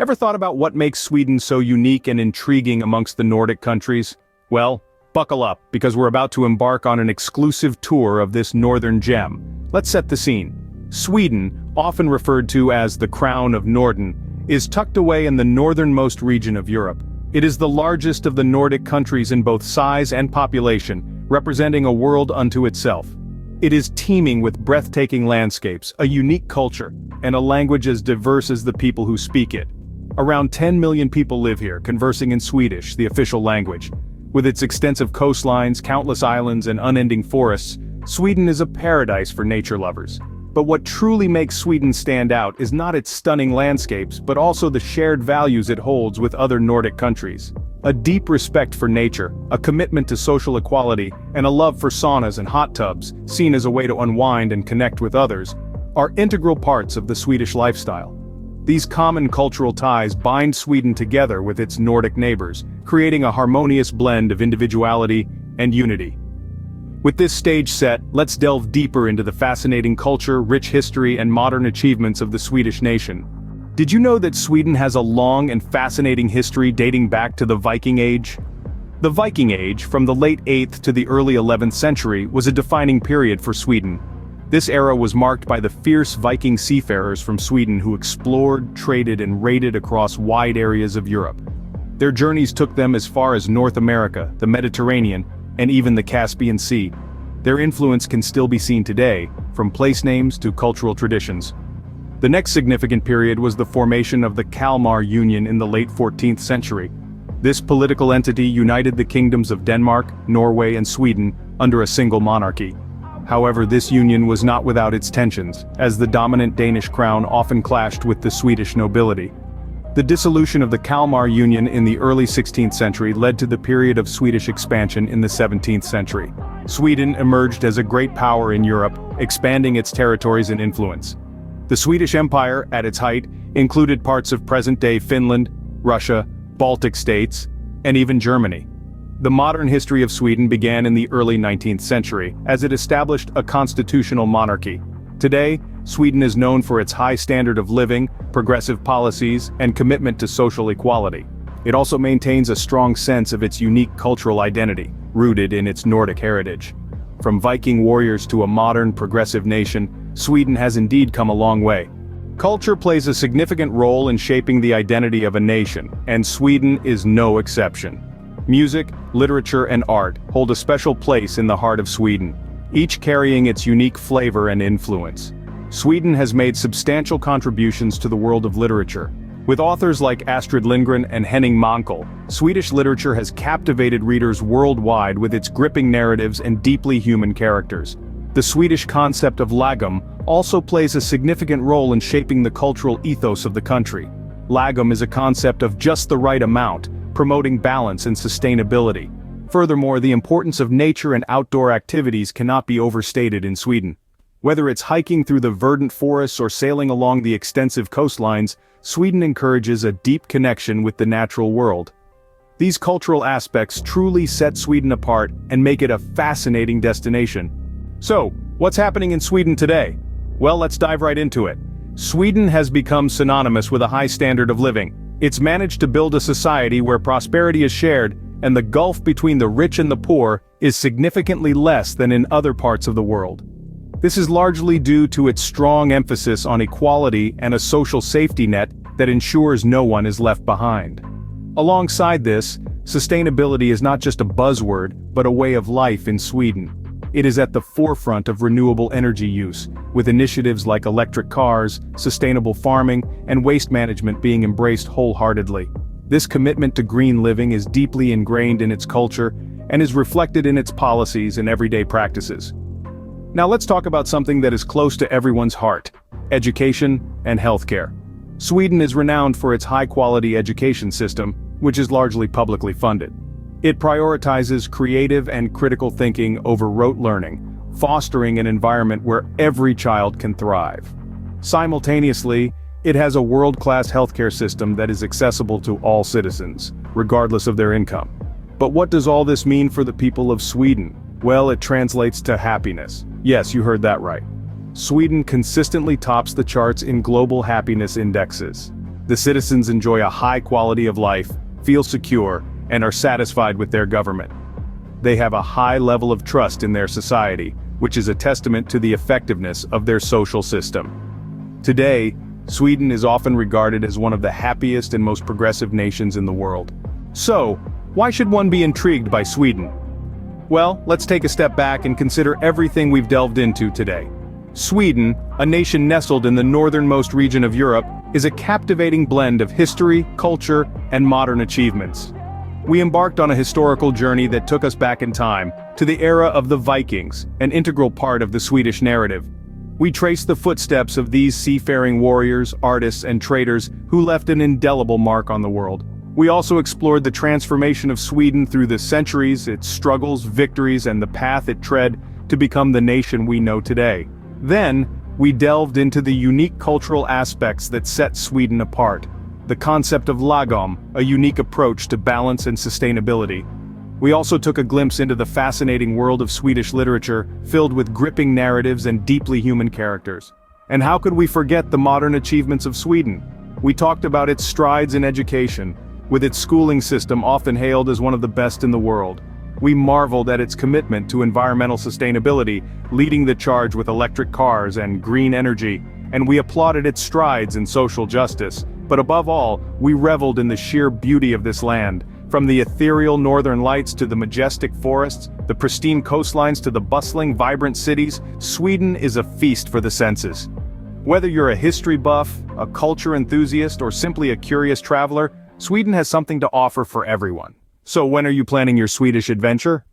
Ever thought about what makes Sweden so unique and intriguing amongst the Nordic countries? Well, buckle up, because we're about to embark on an exclusive tour of this northern gem. Let's set the scene. Sweden, often referred to as the Crown of Norden, is tucked away in the northernmost region of Europe. It is the largest of the Nordic countries in both size and population, representing a world unto itself. It is teeming with breathtaking landscapes, a unique culture, and a language as diverse as the people who speak it. Around 10 million people live here, conversing in Swedish, the official language. With its extensive coastlines, countless islands, and unending forests, Sweden is a paradise for nature lovers. But what truly makes Sweden stand out is not its stunning landscapes, but also the shared values it holds with other Nordic countries. A deep respect for nature, a commitment to social equality, and a love for saunas and hot tubs, seen as a way to unwind and connect with others, are integral parts of the Swedish lifestyle. These common cultural ties bind Sweden together with its Nordic neighbors, creating a harmonious blend of individuality and unity. With this stage set, let's delve deeper into the fascinating culture, rich history, and modern achievements of the Swedish nation. Did you know that Sweden has a long and fascinating history dating back to the Viking Age? The Viking Age, from the late 8th to the early 11th century, was a defining period for Sweden. This era was marked by the fierce Viking seafarers from Sweden who explored, traded, and raided across wide areas of Europe. Their journeys took them as far as North America, the Mediterranean, and even the Caspian Sea. Their influence can still be seen today, from place names to cultural traditions. The next significant period was the formation of the Kalmar Union in the late 14th century. This political entity united the kingdoms of Denmark, Norway, and Sweden under a single monarchy. However, this union was not without its tensions, as the dominant Danish crown often clashed with the Swedish nobility. The dissolution of the Kalmar Union in the early 16th century led to the period of Swedish expansion in the 17th century. Sweden emerged as a great power in Europe, expanding its territories and influence. The Swedish Empire, at its height, included parts of present-day Finland, Russia, Baltic states, and even Germany. The modern history of Sweden began in the early 19th century, as it established a constitutional monarchy. Today, Sweden is known for its high standard of living, progressive policies, and commitment to social equality. It also maintains a strong sense of its unique cultural identity, rooted in its Nordic heritage. From Viking warriors to a modern, progressive nation, Sweden has indeed come a long way. Culture plays a significant role in shaping the identity of a nation, and Sweden is no exception. Music, literature, and art hold a special place in the heart of Sweden, each carrying its unique flavor and influence. Sweden has made substantial contributions to the world of literature. With authors like Astrid Lindgren and Henning Mankell, Swedish literature has captivated readers worldwide with its gripping narratives and deeply human characters. The Swedish concept of lagom also plays a significant role in shaping the cultural ethos of the country. Lagom is a concept of just the right amount, promoting balance and sustainability. Furthermore, the importance of nature and outdoor activities cannot be overstated in Sweden. Whether it's hiking through the verdant forests or sailing along the extensive coastlines, Sweden encourages a deep connection with the natural world. These cultural aspects truly set Sweden apart and make it a fascinating destination. So, what's happening in Sweden today? Well, let's dive right into it. Sweden has become synonymous with a high standard of living. It's managed to build a society where prosperity is shared, and the gulf between the rich and the poor is significantly less than in other parts of the world. This is largely due to its strong emphasis on equality and a social safety net that ensures no one is left behind. Alongside this, sustainability is not just a buzzword, but a way of life in Sweden. It is at the forefront of renewable energy use, with initiatives like electric cars, sustainable farming, and waste management being embraced wholeheartedly. This commitment to green living is deeply ingrained in its culture and is reflected in its policies and everyday practices. Now let's talk about something that is close to everyone's heart: education and healthcare. Sweden is renowned for its high-quality education system, which is largely publicly funded. It prioritizes creative and critical thinking over rote learning, fostering an environment where every child can thrive. Simultaneously, it has a world-class healthcare system that is accessible to all citizens, regardless of their income. But what does all this mean for the people of Sweden? Well, it translates to happiness. Yes, you heard that right. Sweden consistently tops the charts in global happiness indexes. The citizens enjoy a high quality of life, feel secure, and are satisfied with their government. They have a high level of trust in their society, which is a testament to the effectiveness of their social system. Today, Sweden is often regarded as one of the happiest and most progressive nations in the world. So, why should one be intrigued by Sweden? Well, let's take a step back and consider everything we've delved into today. Sweden, a nation nestled in the northernmost region of Europe, is a captivating blend of history, culture, and modern achievements. We embarked on a historical journey that took us back in time, to the era of the Vikings, an integral part of the Swedish narrative. We traced the footsteps of these seafaring warriors, artists, and traders who left an indelible mark on the world. We also explored the transformation of Sweden through the centuries, its struggles, victories, and the path it tread to become the nation we know today. Then, we delved into the unique cultural aspects that set Sweden apart. The concept of lagom, a unique approach to balance and sustainability. We also took a glimpse into the fascinating world of Swedish literature, filled with gripping narratives and deeply human characters. And how could we forget the modern achievements of Sweden? We talked about its strides in education, with its schooling system often hailed as one of the best in the world. We marveled at its commitment to environmental sustainability, leading the charge with electric cars and green energy, and we applauded its strides in social justice. But above all, we reveled in the sheer beauty of this land. From the ethereal northern lights to the majestic forests, the pristine coastlines to the bustling, vibrant cities, Sweden is a feast for the senses. Whether you're a history buff, a culture enthusiast, or simply a curious traveler, Sweden has something to offer for everyone. So when are you planning your Swedish adventure?